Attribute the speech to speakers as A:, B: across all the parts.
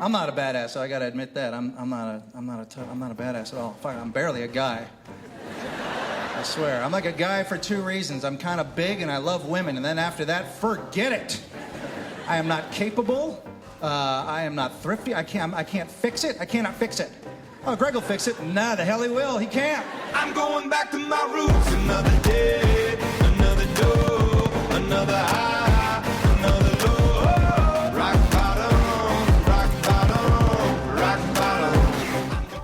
A: I'm not a badass, so I gotta admit that. I'm not a badass at all. Fuck, I'm barely a guy. I swear. I'm like a guy for two reasons. I'm kind of big and I love women, and then after that, forget it. I am not capable. I am not thrifty. I can't fix it. I cannot fix it. Oh, Greg will fix it. Nah, the hell he will. He can't.
B: I'm going back to my roots. Another day, another door, another high, another low. Rock bottom, rock bottom, rock bottom.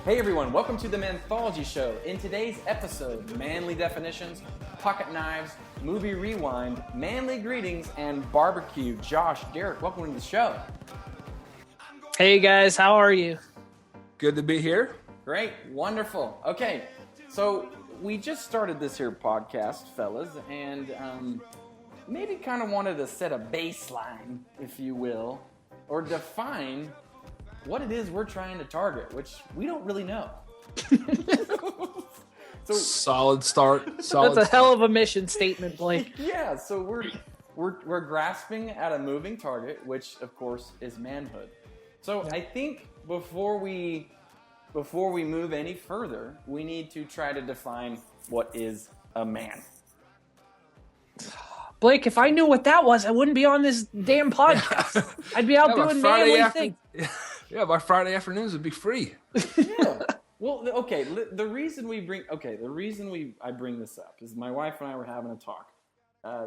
C: Hey everyone, welcome to the Manthology Show. In today's episode, manly definitions, pocket knives, movie rewind, manly greetings, and barbecue. Josh, Derek, welcome to the show.
D: Hey guys, how are you?
E: Good to be here.
C: Great, wonderful. Okay, so we just started this here podcast, fellas, and maybe kind of wanted to set a baseline, if you will, or define what it is we're trying to target, which we don't really know.
E: So solid start.
D: That's a hell of a mission statement, Blake.
C: Yeah, so we're grasping at a moving target, which of course is manhood. So I think before we move any further, we need to try to define what is a man.
D: Blake, if I knew what that was, I wouldn't be on this damn podcast. I'd be out doing manly things.
E: Yeah, my Friday afternoons would be free.
C: Yeah. Well, okay. The reason I bring this up is my wife and I were having a talk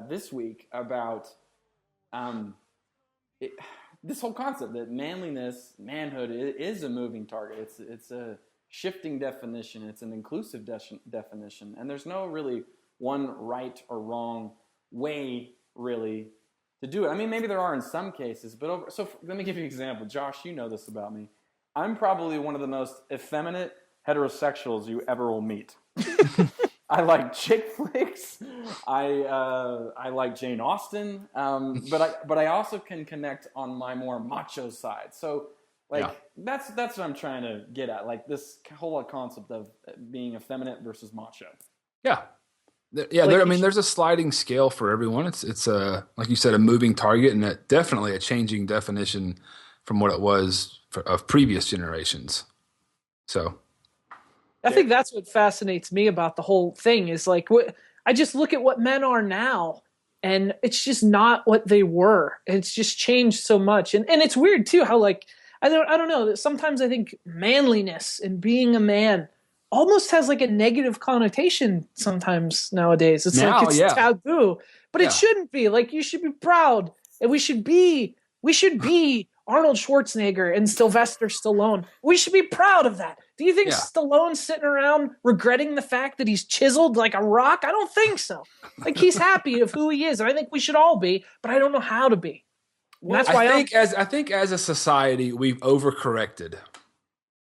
C: this week about this whole concept that manliness, manhood is a moving target. It's a shifting definition. It's an inclusive definition, and there's no really one right or wrong way really to do it. I mean, maybe there are in some cases, but so let me give you an example. Josh, you know this about me. I'm probably one of the most effeminate heterosexuals you ever will meet. I like chick flicks. I like Jane Austen. But I also can connect on my more macho side. So that's what I'm trying to get at. Like this whole concept of being effeminate versus macho.
E: Yeah. Yeah, there's a sliding scale for everyone. It's a, like you said, a moving target, and definitely a changing definition from what it was of previous generations. So,
D: I think that's what fascinates me about the whole thing is like I just look at what men are now, and it's just not what they were. It's just changed so much, and it's weird too how like I don't know. Sometimes I think manliness and being a man almost has like a negative connotation sometimes nowadays. It's taboo, but it shouldn't be. Like you should be proud, and we should be Arnold Schwarzenegger and Sylvester Stallone. We should be proud of that. Do you think Stallone's sitting around regretting the fact that he's chiseled like a rock? I don't think so. Like he's happy of who he is, and I think we should all be, but I don't know how to be.
E: Well, that's why I think as a society we've overcorrected.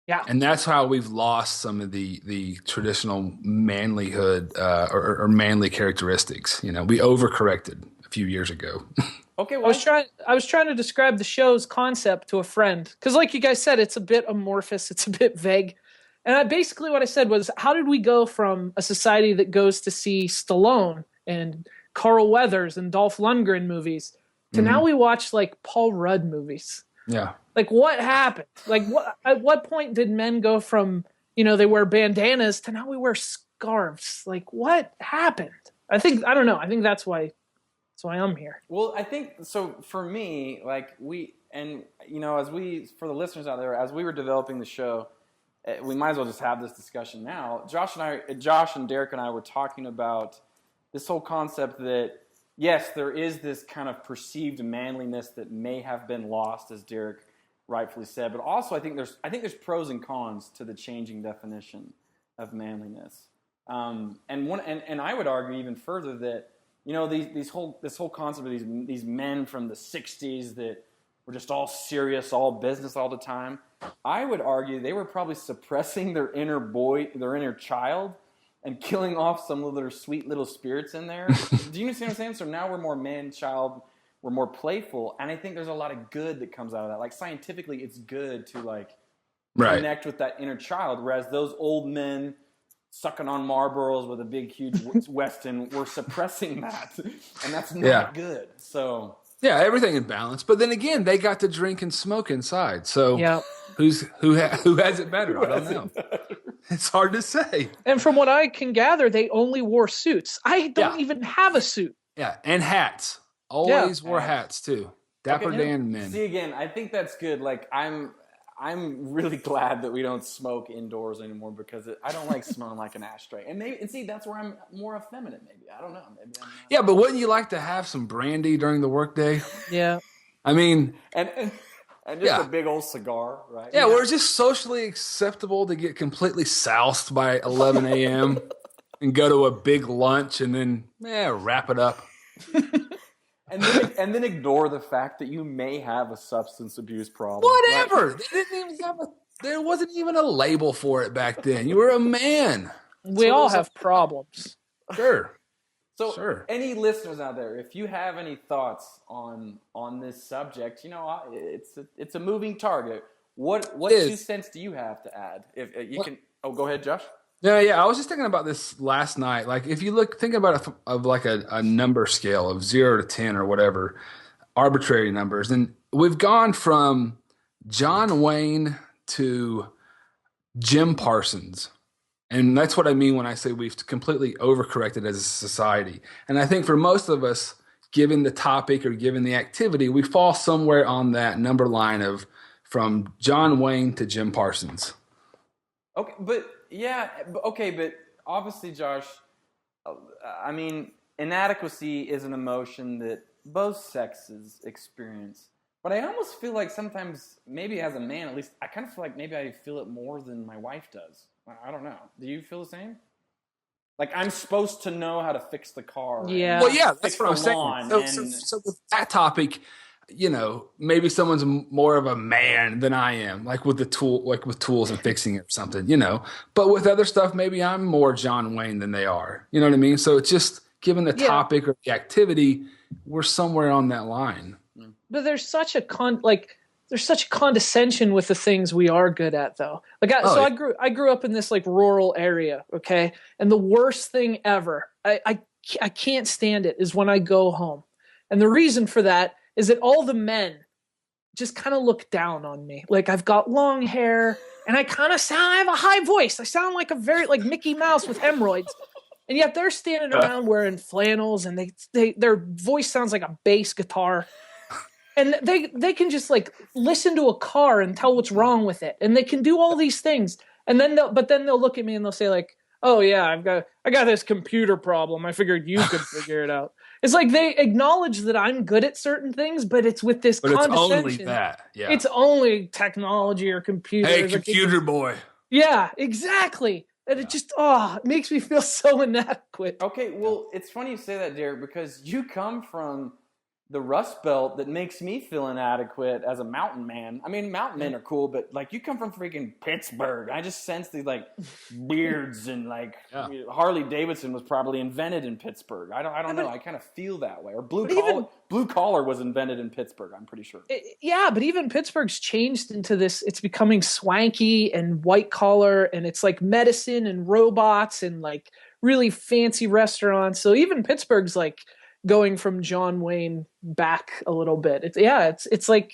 D: Yeah.
E: And that's how we've lost some of the traditional manlyhood or manly characteristics. You know, we overcorrected a few years ago.
C: Okay, well,
D: I was trying to describe the show's concept to a friend because, like you guys said, it's a bit amorphous, it's a bit vague. And basically what I said was, how did we go from a society that goes to see Stallone and Carl Weathers and Dolph Lundgren movies to now we watch like Paul Rudd movies?
E: Yeah.
D: Like what happened? Like at what point did men go from, they wear bandanas to now we wear scarves? Like what happened? I don't know. I think that's why I'm here.
C: Well, I think so for me, like for the listeners out there, as we were developing the show, we might as well just have this discussion now. Josh and Derek and I were talking about this whole concept that yes, there is this kind of perceived manliness that may have been lost, as Derek rightfully said, but also I think there's pros and cons to the changing definition of manliness. And I would argue even further that this whole concept of these men from the 60s that were just all serious, all business all the time, I would argue they were probably suppressing their inner child and killing off some of their sweet little spirits in there. Do you understand what I'm saying? So now we're more man-child, we're more playful, and I think there's a lot of good that comes out of that. Like scientifically, it's good to connect with that inner child, whereas those old men sucking on Marlboros with a big, huge Weston were suppressing that, and that's not good. So
E: Yeah, everything in balance. But then again, they got to drink and smoke inside. So
D: Yeah.
E: who has it better? I don't know. It's hard to say.
D: And from what I can gather, they only wore suits. I don't
E: Yeah.
D: even have a suit.
E: Yeah, and hats. Always wore hats too. Dapper Dan men.
C: See, again, I think that's good. Like, I'm really glad that we don't smoke indoors anymore because I don't like smelling like an ashtray. And see, that's where I'm more effeminate. Maybe I don't know. Maybe I'm not.
E: Yeah, but wouldn't you like to have some brandy during the workday?
D: Yeah.
E: I mean,
C: and just a big old cigar, right?
E: yeah, where it's just socially acceptable to get completely soused by 11 a.m. and go to a big lunch and then wrap it up.
C: And then ignore the fact that you may have a substance abuse problem.
E: Whatever.
C: Right?
E: They didn't even there wasn't even a label for it back then. You were a man.
D: We all have problems.
E: Sure.
C: So,
E: Sure.
C: Any listeners out there, if you have any thoughts on this subject, it's a moving target. What 2 cents do you have to add? If you can, go ahead, Josh.
E: Yeah. I was just thinking about this last night. Like, if you think about it of like a number scale of 0 to 10 or whatever, arbitrary numbers, and we've gone from John Wayne to Jim Parsons. And that's what I mean when I say we've completely overcorrected as a society. And I think for most of us, given the topic or given the activity, we fall somewhere on that number line of from John Wayne to Jim Parsons.
C: Okay, but obviously, Josh, I mean, inadequacy is an emotion that both sexes experience. But I almost feel like sometimes, maybe as a man at least, I kind of feel like maybe I feel it more than my wife does. I don't know. Do you feel the same? Like, I'm supposed to know how to fix the car.
D: Yeah.
E: Well, yeah, that's what I'm saying. So with that topic, maybe someone's more of a man than I am, like with tools and fixing it or something, But with other stuff, maybe I'm more John Wayne than they are. You know what I mean? So it's just given the topic or the activity, we're somewhere on that line.
D: But there's such a condescension with the things we are good at, though. I grew up in this like rural area, okay? And the worst thing ever, I can't stand it, is when I go home. And the reason for that is that all the men just kind of look down on me. Like, I've got long hair and I have a high voice. I sound like like Mickey Mouse with hemorrhoids. And yet they're standing around wearing flannels and their voice sounds like a bass guitar. And they can just like listen to a car and tell what's wrong with it. And they can do all these things. And then they'll look at me and they'll say like, "Oh yeah, I got this computer problem. I figured you could figure it out." It's like they acknowledge that I'm good at certain things, but it's with this condescension.
E: It's only that. Yeah.
D: It's only technology or computers.
E: Hey, computer boy.
D: Yeah, exactly. And it just it makes me feel so inadequate.
C: Okay, well, it's funny you say that, Derek, because you come from the Rust Belt that makes me feel inadequate as a mountain man. I mean, mountain men are cool, but like you come from freaking Pittsburgh. I just sense these like beards and like Harley Davidson was probably invented in Pittsburgh. I don't know. I kind of feel that way. Or blue collar was invented in Pittsburgh. I'm pretty sure.
D: But even Pittsburgh's changed into this. It's becoming swanky and white collar, and it's like medicine and robots and like really fancy restaurants. So even Pittsburgh's like going from John Wayne back a little bit. It's like,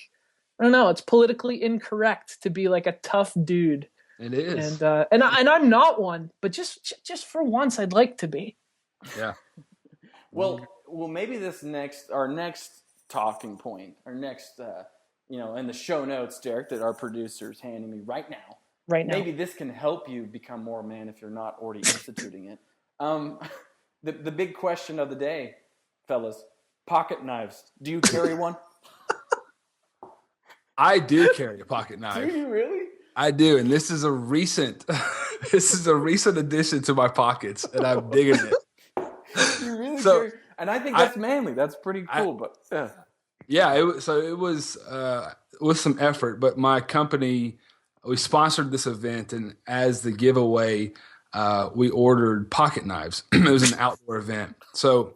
D: I don't know, it's politically incorrect to be like a tough dude.
E: It is.
D: And I'm not one, but just for once I'd like to be.
E: Yeah.
C: Well, maybe our next talking point, our next in the show notes, Derek, that our producer's handing me right now. Maybe this can help you become more man if you're not already instituting it. The big question of the day, fellas, pocket knives. Do you carry one?
E: I do carry a pocket knife.
C: Do you really?
E: I do, and this is a recent addition to my pockets, and I'm digging it.
C: You really carry, and I think that's manly. That's pretty cool.
E: It was with some effort, but my company, we sponsored this event, and as the giveaway, we ordered pocket knives. It was an outdoor event, so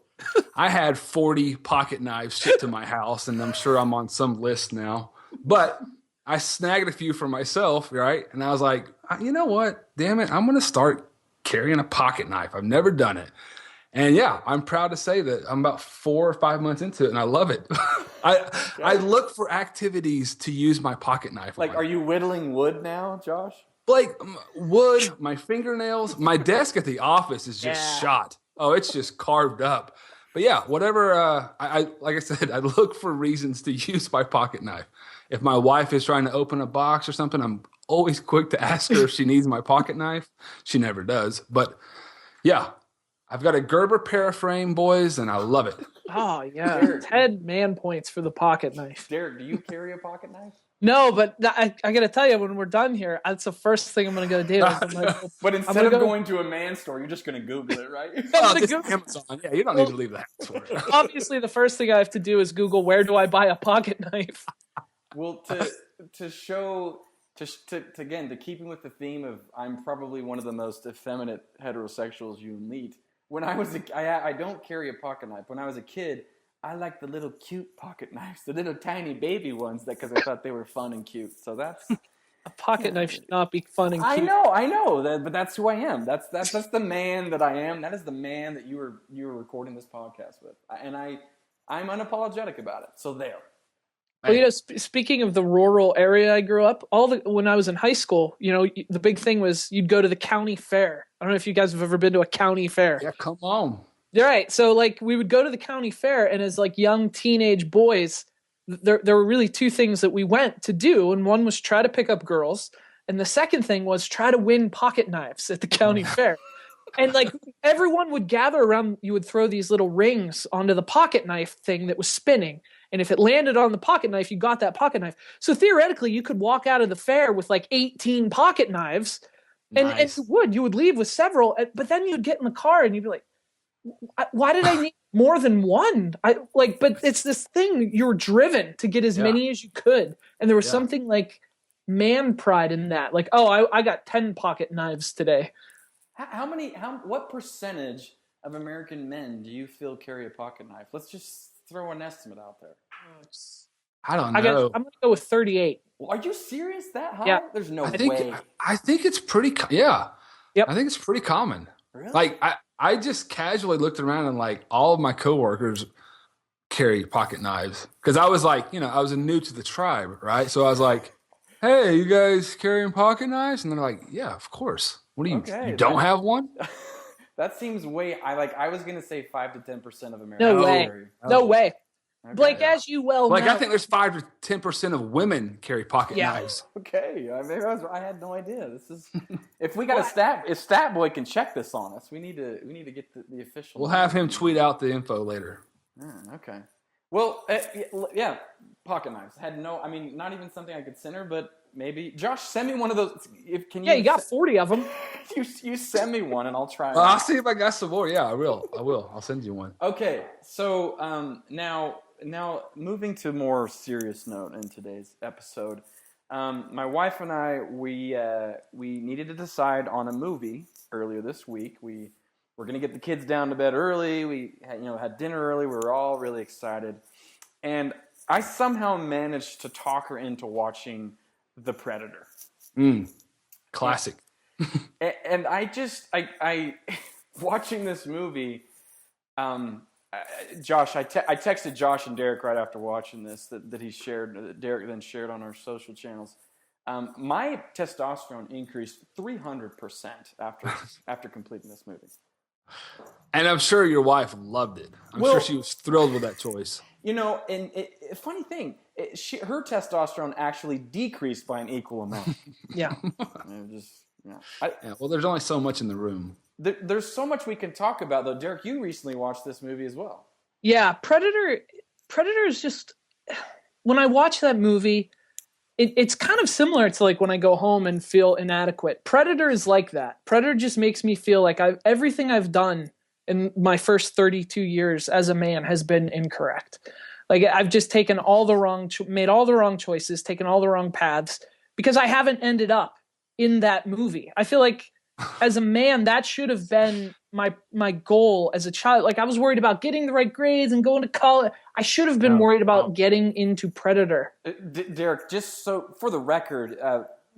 E: I had 40 pocket knives shipped to my house, and I'm sure I'm on some list now. But I snagged a few for myself, right? And I was like, you know what? Damn it, I'm going to start carrying a pocket knife. I've never done it. And yeah, I'm proud to say that I'm about 4 or 5 months into it, and I love it. I look for activities to use my pocket knife.
C: Like,
E: on.
C: are you whittling wood now, Josh?
E: Like wood, my fingernails, my desk at the office is just shot. Oh, it's just carved up. But yeah, whatever. I like I said, I look for reasons to use my pocket knife. If my wife is trying to open a box or something, I'm always quick to ask her if she needs my pocket knife. She never does. But yeah, I've got a Gerber paraframe, boys, and I love it.
D: Oh, yeah. 10 man points for the pocket knife.
C: Derek, do you carry a pocket knife?
D: No, but I got to tell you, when we're done here, that's the first thing I'm going to go do.
C: But instead of going to a man store, you're just going to Google it, right?
E: Amazon. Yeah, you don't need to leave the house for it.
D: Obviously, the first thing I have to do is Google, where do I buy a pocket knife?
C: Well, to keeping with the theme of I'm probably one of the most effeminate heterosexuals you meet. When I was I don't carry a pocket knife. When I was a kid, I liked the little cute pocket knives, the little tiny baby ones, because I thought they were fun and cute. So that's
D: a pocket knife should not be fun and cute.
C: I know but that's who I am. That's the man that I am. That is the man that you were recording this podcast with, and I'm unapologetic about it. So there.
D: Well, speaking of the rural area I grew up, when I was in high school, the big thing was you'd go to the county fair. I don't know if you guys have ever been to a county fair.
E: Yeah, come on.
D: You're right. So we would go to the county fair, and as young teenage boys, there were really two things that we went to do, and one was try to pick up girls, and the second thing was try to win pocket knives at the county fair. And everyone would gather around. You would throw these little rings onto the pocket knife thing that was spinning. And if it landed on the pocket knife, you got that pocket knife. So theoretically, you could walk out of the fair with 18 pocket knives.
E: Nice.
D: And you would leave with several. But then you'd get in the car and you'd be like, why did I need more than one? But it's this thing, you were driven to get as many as you could. And there was something man pride in that. I got 10 pocket knives today.
C: What percentage of American men do you feel carry a pocket knife? Let's just throw an estimate out there.
E: I don't know.
D: I'm going to go with 38.
C: Well, are you serious? That high?
D: Yeah.
C: There's no way.
E: I think it's pretty. Yeah.
D: Yep.
E: I think it's pretty common.
C: Really?
E: I just casually looked around and all of my coworkers carry pocket knives because I was I was new to the tribe, right? So I was like, "Hey, you guys carrying pocket knives?" And they're like, "Yeah, of course. What do you? You don't have one?"
C: That seems way. I was gonna say 5 to 10% of Americans.
D: No way. No way. Okay. Blake, as you well know,
E: I think there's 5 to 10% of women carry pocket knives.
C: Okay, I had no idea. This is if we got if Stat Boy can check this on us, we need to get the official.
E: We'll have him tweet out the info later.
C: Okay. Well, yeah, pocket knives. Not even something I could center, but maybe Josh, send me one of those.
D: You got 40 of them.
C: You send me one, and I'll try.
E: I'll see if I got some more. Yeah, I will. I'll send you one.
C: Okay, so now moving to a more serious note in today's episode, my wife and I we needed to decide on a movie earlier this week. We were going to get the kids down to bed early. We had dinner early. We were all really excited, and I somehow managed to talk her into watching The Predator.
E: Classic.
C: And I watching this movie. Josh, I texted Josh and Derek right after watching this that he shared. That Derek then shared on our social channels. My testosterone increased 300% after completing this movie.
E: And I'm sure your wife loved it. I'm sure she was thrilled with that choice.
C: And funny thing, her testosterone actually decreased by an equal amount.
D: Yeah.
E: Well, there's only so much in the room.
C: There's so much we can talk about, though. Derek, you recently watched this movie as well.
D: Yeah, Predator is just, when I watch that movie, it's kind of similar to when I go home and feel inadequate. Predator is like that. Predator just makes me feel like everything I've done in my first 32 years as a man has been incorrect. I've just taken made all the wrong choices, taken all the wrong paths because I haven't ended up in that movie. I feel like as a man, that should have been my goal as a child. I was worried about getting the right grades and going to college. I should have been worried about getting into Predator.
C: Derek, just so for the record,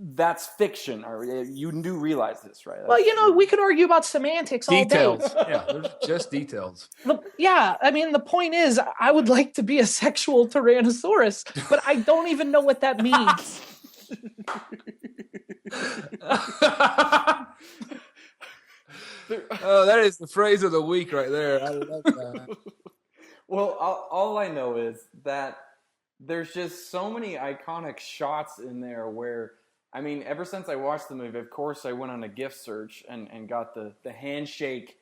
C: that's fiction, or you do realize this, right?
D: Well, we could argue about semantics all day.
E: Details. Yeah, there's just details.
D: Yeah, I mean, the point is, I would like to be a sexual Tyrannosaurus, but I don't even know what that means.
E: Oh, that is the phrase of the week right there. I love that.
C: Well, all I know is that there's just so many iconic shots in there where, I mean, ever since I watched the movie, of course, I went on a gift search and got the handshake,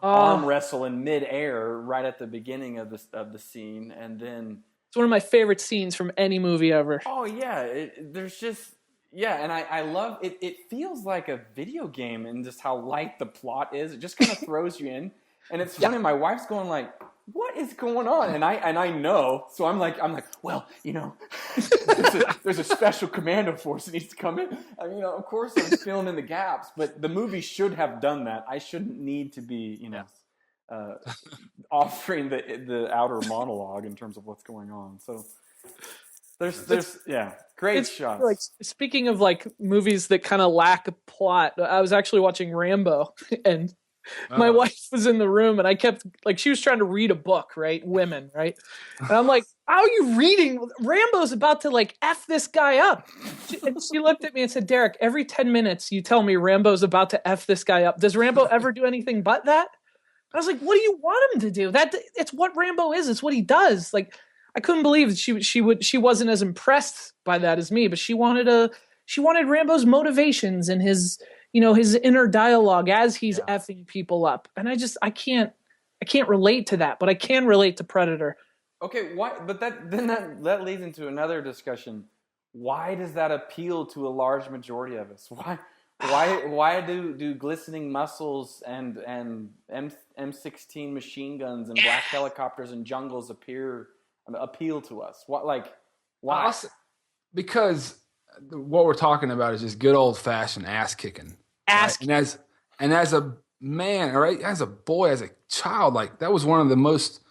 C: arm wrestle in midair right at the beginning of the scene, and then
D: it's one of my favorite scenes from any movie ever.
C: Oh yeah, there's just and I love it. It feels like a video game, and just how light the plot is. It just kind of throws you in, and it's funny. My wife's going like, "What is going on?" And I know, so I'm like, well, there's a special commando force that needs to come in. I mean, of course, I'm filling in the gaps, but the movie should have done that. I shouldn't need to be, offering the outer monologue in terms of what's going on. So there's great shots.
D: Like, speaking of like movies that kind of lack a plot, I was actually watching Rambo, and my wife was in the room, and I kept like, she was trying to read a book, right? Women, right? And I'm like, how are you reading? Rambo's about to like F this guy up. And she looked at me and said, Derek, every 10 minutes you tell me Rambo's about to F this guy up. Does Rambo ever do anything but that? I was like, what do you want him to do? It's what Rambo is. It's what he does. Like, I couldn't believe that she wasn't as impressed by that as me, but she wanted Rambo's motivations and his inner dialogue as he's effing people up. And I can't relate to that, but I can relate to Predator.
C: Okay, why? But that leads into another discussion. Why does that appeal to a large majority of us? Why do glistening muscles and M16 machine guns and black helicopters and jungles appeal to us? Why?
E: Because what we're talking about is just good old fashioned ass kicking. Right? And as a man, all right, as a boy, as a child, like that was one of the most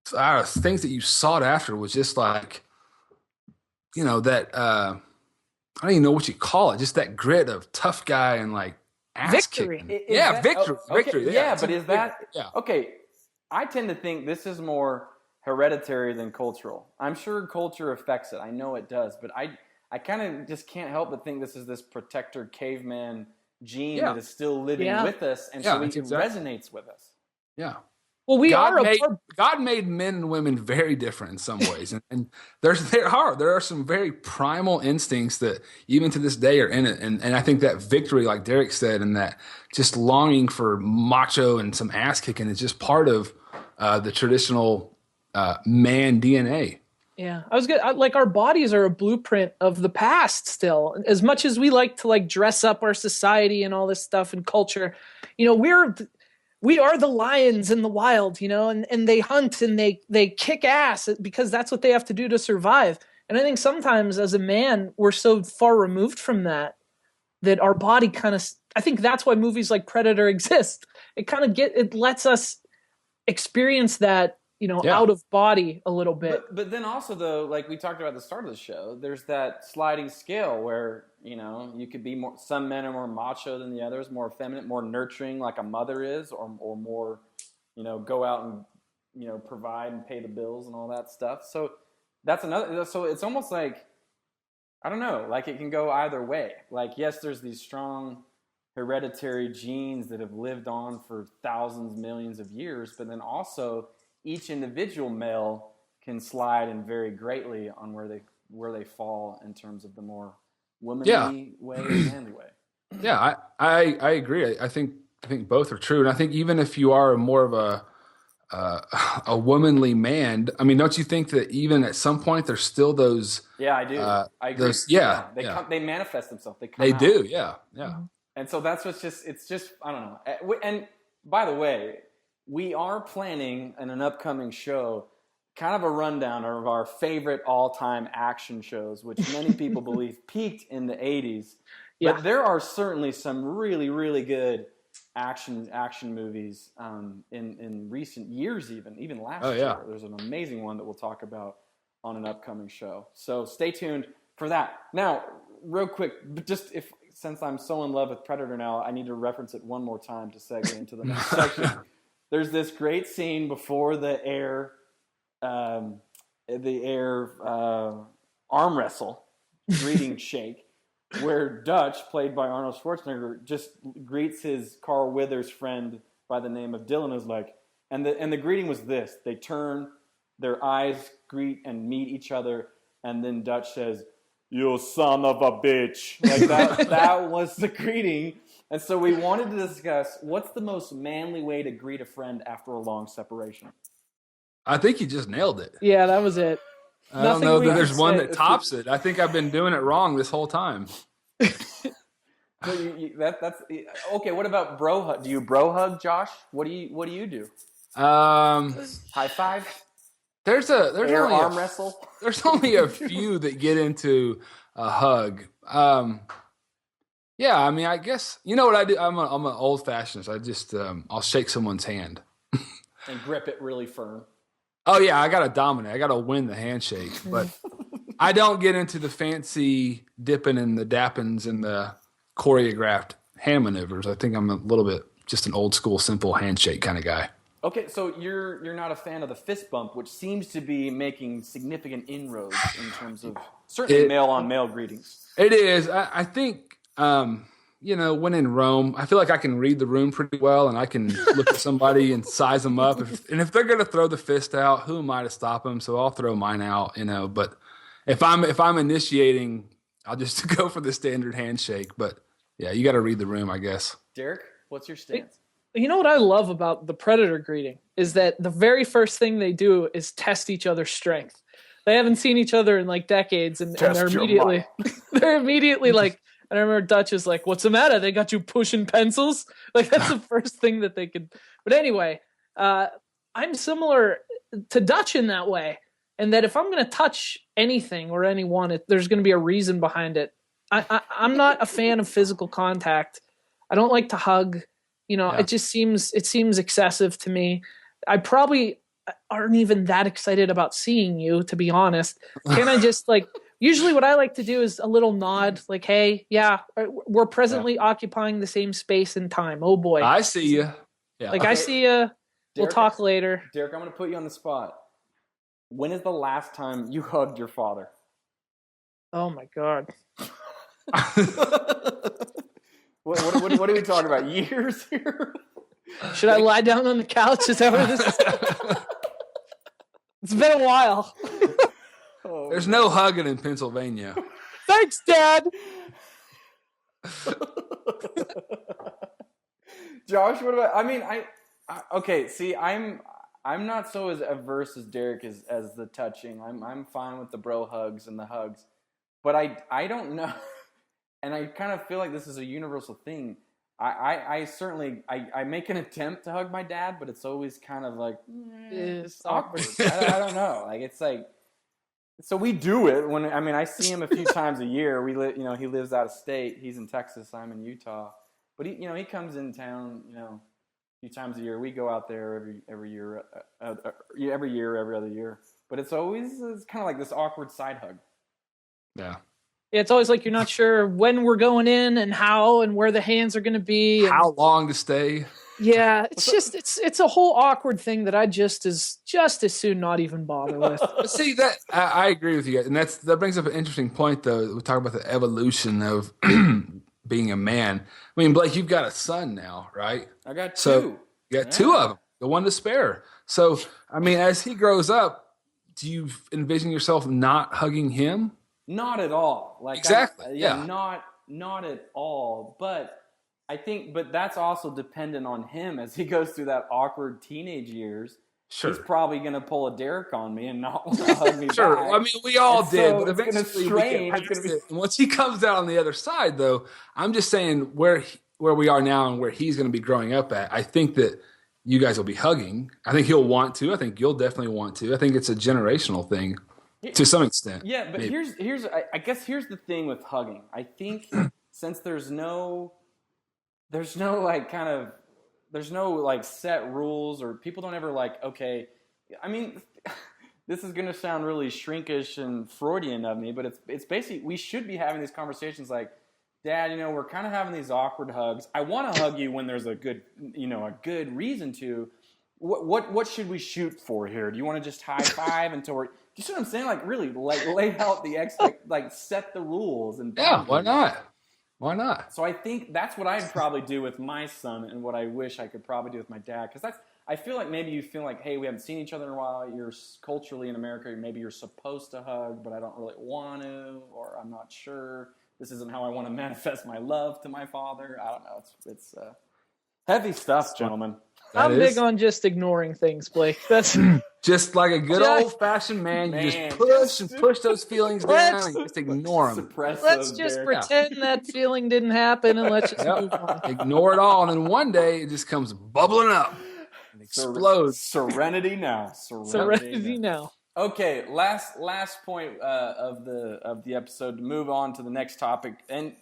E: things that you sought after, was just like, that I don't even know what you call it, just that grit of tough guy and like ass
D: victory.
E: kicking.
C: Victory.
E: Victory.
C: Yeah, but is that okay? I tend to think this is more hereditary than cultural. I'm sure culture affects it. I know it does, but I kind of just can't help but think this is this protector caveman gene that is still living with us, and so it resonates with us.
E: Yeah.
D: Well,
E: God made men and women very different in some ways, and there are some very primal instincts that even to this day are in it, and I think that victory, like Derek said, and that just longing for macho and some ass kicking is just part of the traditional man DNA.
D: Yeah, I was good. Like, our bodies are a blueprint of the past still. As much as we like to like dress up our society and all this stuff and culture, we are the lions in the wild, and they hunt and they kick ass because that's what they have to do to survive. And I think sometimes as a man, we're so far removed from that our body I think that's why movies like Predator exist. It lets us experience that, out of body a little bit.
C: But then also, though, like we talked about at the start of the show, there's that sliding scale where, you could be more, some men are more macho than the others, more feminine, more nurturing like a mother is, or more, go out and, provide and pay the bills and all that stuff. So that's another, so it's almost like, I don't know, like it can go either way. Like, yes, there's these strong hereditary genes that have lived on for thousands, millions of years, but then also each individual male can slide and vary greatly on where they fall in terms of the more womanly way and manly way.
E: Yeah, I agree. I think both are true, and I think even if you are more of a womanly man, I mean, don't you think that even at some point there's still those?
C: Yeah, I do. I agree. They manifest themselves. They
E: do. Yeah.
C: Mm-hmm. And so that's it's just I don't know. And by the way, we are planning in an upcoming show kind of a rundown of our favorite all-time action shows, which many people believe peaked in the 80s. But there are certainly some really, really good action movies in recent years, even last year. There's an amazing one that we'll talk about on an upcoming show. So stay tuned for that. Now, real quick, but just since I'm so in love with Predator now, I need to reference it one more time to segue into the next section. There's this great scene before the air arm wrestle, greeting shake, where Dutch, played by Arnold Schwarzenegger, just greets his Carl Weathers friend by the name of Dylan, who's like, and the greeting was this: they turn, their eyes greet and meet each other, and then Dutch says, "You son of a bitch." Like that was the greeting. And so we wanted to discuss what's the most manly way to greet a friend after a long separation.
E: I think you just nailed it.
D: Yeah, that was it.
E: I don't know that there's one that tops it. I think I've been doing it wrong this whole time.
C: So that's okay. What about bro hug? Do you bro hug, Josh? What do you do? High five.
E: There's
C: Air
E: only
C: arm wrestle.
E: There's only a few that get into a hug. Yeah, I mean, I guess you know what I do. I'm an old fashioned. So I just I'll shake someone's hand
C: and grip it really firm.
E: Oh yeah, I gotta dominate. I gotta win the handshake, but I don't get into the fancy dipping and the dappings and the choreographed hand maneuvers. I think I'm a little bit just an old school, simple handshake kind of guy.
C: Okay, so you're not a fan of the fist bump, which seems to be making significant inroads in terms of certainly male on male greetings.
E: It is. I think. You know, when in Rome, I feel like I can read the room pretty well, and I can look at somebody and size them up. If they're going to throw the fist out, who am I to stop them? So I'll throw mine out, you know. But if I'm initiating, I'll just go for the standard handshake. But yeah, you got to read the room, I guess.
C: Derek, what's your stance?
D: You know what I love about the Predator greeting is that the very first thing they do is test each other's strength. They haven't seen each other in like decades, and they're immediately like. And I remember Dutch is like, "What's the matter? They got you pushing pencils?" Like that's the first thing that they could. But anyway, I'm similar to Dutch in that way, and that if I'm going to touch anything or anyone, there's going to be a reason behind it. I'm not a fan of physical contact. I don't like to hug. You know, It just seems excessive to me. I probably aren't even that excited about seeing you, to be honest. Can I just like? Usually what I like to do is a little nod, like, hey, yeah, we're presently occupying the same space and time. Oh, boy.
E: I see you. Yeah.
D: Like, okay. I see you. We'll talk later.
C: Derek, I'm going to put you on the spot. When is the last time you hugged your father?
D: Oh, my God.
C: What are we talking about? Years here?
D: Should I lie down on the couch? Is that what this is? It's been a while.
E: There's no hugging in Pennsylvania.
D: Thanks, Dad.
C: Josh, what about? I mean, okay. See, I'm not so as averse as Derek is as the touching. I'm fine with the bro hugs and the hugs, but I don't know, and I kind of feel like this is a universal thing. I certainly make an attempt to hug my dad, but it's always kind of like it's awkward. I don't know. Like it's like. So we do it when I see him a few times a year. He lives out of state. He's in Texas. I'm in Utah. But he comes in town, a few times a year. We go out there every year, every other year. But it's kind of like this awkward side hug.
E: Yeah.
D: It's always like you're not sure when we're going in and how and where the hands are going to be. And,
E: how long to stay.
D: Yeah, it's a whole awkward thing that I just as soon not even bother with.
E: See that I agree with you guys, and that brings up an interesting point though. We talk about the evolution of being a man. I mean, Blake, you've got a son now, right?
C: I got two.
E: So you got two of them, the one to spare. So I mean, as he grows up, do you envision yourself not hugging him?
C: Not at all. Like
E: exactly.
C: Not at all. But I think, that's also dependent on him as he goes through that awkward teenage years. Sure. He's probably going to pull a Derek on me and not want to hug me
E: sure.
C: back.
E: I mean, we all did.
C: So
E: but eventually, once he comes out on the other side, though, I'm just saying where we are now and where he's going to be growing up at, I think that you guys will be hugging. I think he'll want to. I think you'll definitely want to. I think it's a generational thing to some extent.
C: Yeah, but maybe. here's the thing with hugging. I think since there's no set rules, or people don't ever like, okay, I mean, this is gonna sound really shrinkish and Freudian of me, but it's basically we should be having these conversations like, Dad, we're kind of having these awkward hugs. I want to hug you when there's a good reason to. What should we shoot for here? Do you want to just high five until we're? You see what I'm saying? Like really, like lay out the set the rules and
E: yeah, why not? Why not?
C: So I think that's what I'd probably do with my son, and what I wish I could probably do with my dad, because I feel like maybe you feel like, hey, we haven't seen each other in a while. You're culturally in America, maybe you're supposed to hug, but I don't really want to, or I'm not sure. This isn't how I want to manifest my love to my father. I don't know. It's heavy stuff, gentlemen.
D: I'm big on just ignoring things, Blake. That's
E: just like a good old-fashioned man. You just push those feelings down and just ignore them.
D: Let's just pretend that feeling didn't happen and let's just move on.
E: Ignore it all, and then one day it just comes bubbling up and explodes.
C: Serenity now.
D: Serenity now.
C: Okay, last point of the episode to move on to the next topic. And,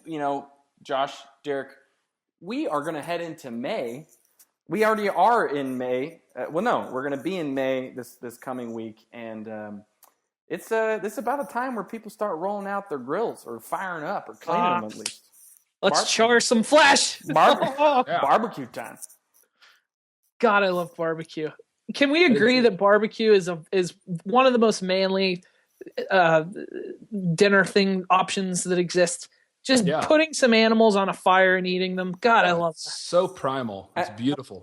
C: Josh, Derek, we are going to head into May. We already are in May. We're going to be in May this coming week. And it's about a time where people start rolling out their grills or firing up or cleaning them at least.
D: Let's char some flesh.
C: Barbecue time.
D: God, I love barbecue. Can we agree that barbecue is one of the most manly dinner thing options that exist? Just putting some animals on a fire and eating them. God, I love that.
E: So primal. It's beautiful.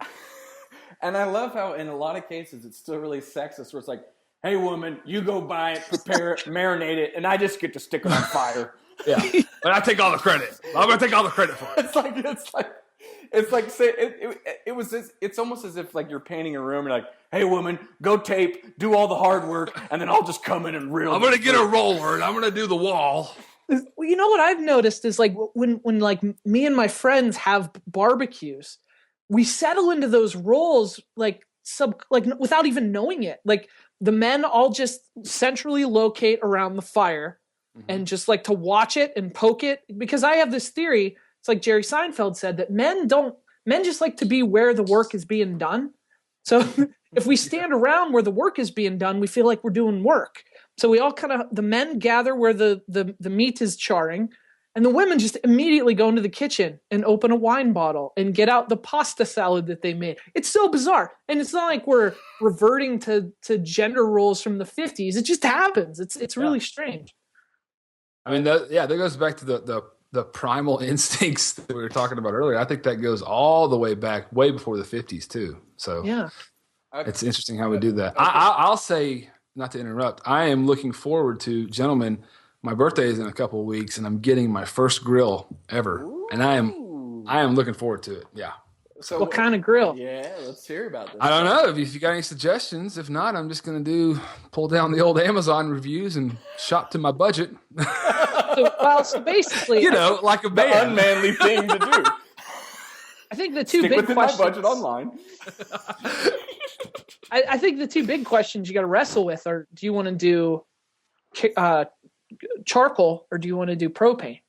C: And I love how in a lot of cases it's still really sexist, where it's like, hey, woman, you go buy it, prepare it, marinate it, and I just get to stick it on fire.
E: Yeah, but I take all the credit. I'm going to take all the credit for it.
C: It's almost as if like you're painting a room. You're like, hey, woman, go tape, do all the hard work, and then I'll just come in and reel.
E: I'm going to get a roller and I'm going to do the wall.
D: Well, you know what I've noticed is like when like me and my friends have barbecues, we settle into those roles like without even knowing it. Like the men all just centrally locate around the fire and just like to watch it and poke it, because I have this theory. It's like Jerry Seinfeld said that men just like to be where the work is being done. So if we stand around where the work is being done, we feel like we're doing work. So we all the men gather where the meat is charring, and the women just immediately go into the kitchen and open a wine bottle and get out the pasta salad that they made. It's so bizarre. And it's not like we're reverting to gender roles from the 50s. It just happens. It's really strange.
E: I mean, that goes back to the primal instincts that we were talking about earlier. I think that goes all the way back, way before the 50s too. So
D: yeah,
E: it's interesting how we do that. I'll say, not to interrupt, I am looking forward to, gentlemen, my birthday is in a couple of weeks, and I'm getting my first grill ever. Ooh. And I am looking forward to it. Yeah.
C: So
D: what kind of grill?
C: Yeah, let's hear about this.
E: I don't know if you got any suggestions. If not, I'm just going to pull down the old Amazon reviews and shop to my budget.
D: So basically,
E: like a man.
C: Unmanly thing to do.
D: I think the two
C: Stick
D: big
C: within
D: questions.
C: my budget online.
D: I think the two big questions you got to wrestle with are: do you want to do charcoal or do you want to do propane?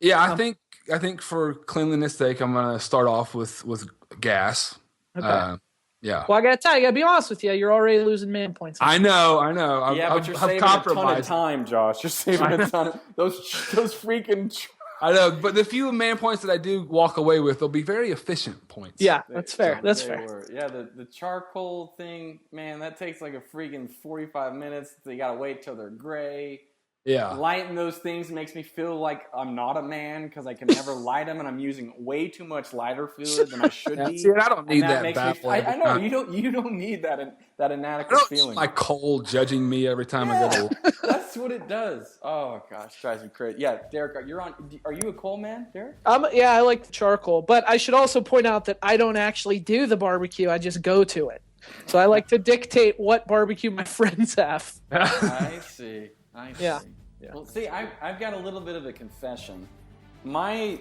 E: Yeah, I think for cleanliness' sake, I'm going to start off with gas.
D: Okay.
E: Yeah.
D: Well, I got to tell you, I got to be honest with you. You're already losing man points.
E: I know.
C: But you're saving a ton of time, Josh. You're saving a ton of those freaking.
E: I know, but the few man points that I do walk away with, they'll be very efficient points.
D: Yeah, that's fair. That's fair.
C: Yeah, the charcoal thing, man, that takes like a freaking 45 minutes. You got to wait till they're gray.
E: Yeah.
C: Lighting those things makes me feel like I'm not a man because I can never light them, and I'm using way too much lighter fluid than I should be.
E: See, I don't need that
C: makes me, I know you don't need that inadequate feeling.
E: My coal judging me every time I go to.
C: That's what it does. Oh gosh, drives me crazy. Yeah, Derek, are you a coal man, Derek?
D: Yeah, I like the charcoal, but I should also point out that I don't actually do the barbecue. I just go to it. So I like to dictate what barbecue my friends have.
C: I see.
D: Yeah.
C: Well, see, I've got a little bit of a confession. My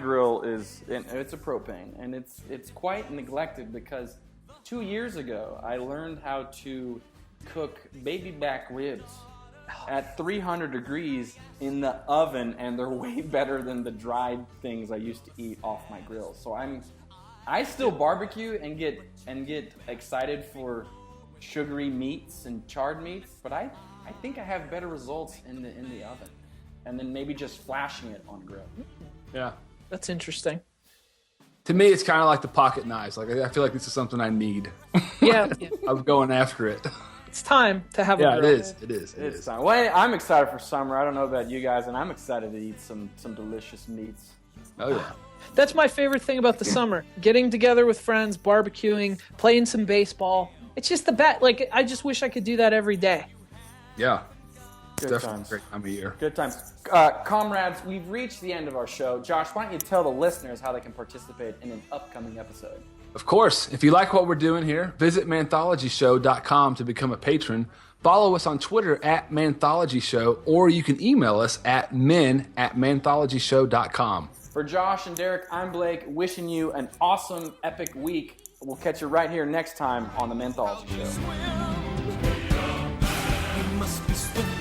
C: grill it's a propane, and it's quite neglected because 2 years ago I learned how to cook baby back ribs at 300 degrees in the oven, and they're way better than the dried things I used to eat off my grill. So I still barbecue and get excited for sugary meats and charred meats, but I think I have better results in the oven, and then maybe just flashing it on grill.
E: Yeah.
D: That's interesting.
E: To me, it's kind of like the pocket knives. Like, I feel like this is something I need.
D: Yeah.
E: I'm going after it.
D: It's time to have a grill.
E: It is.
C: It's time. Well, I'm excited for summer. I don't know about you guys, and I'm excited to eat some delicious meats.
E: Oh, yeah.
D: That's my favorite thing about the summer. Getting together with friends, barbecuing, playing some baseball. It's just the best. Like, I just wish I could do that every day.
E: Yeah.
C: Good
E: Definitely
C: times.
E: a great time of year.
C: Good times. Comrades, we've reached the end of our show. Josh, why don't you tell the listeners how they can participate in an upcoming episode?
E: Of course, if you like what we're doing here, visit manthology.show.com to become a patron. Follow us on Twitter at Manthology Show, or you can email us at men@manthology.show.com.
C: For Josh and Derek, I'm Blake, wishing you an awesome, epic week. We'll catch you right here next time on the Manthology Show.
B: You must be swift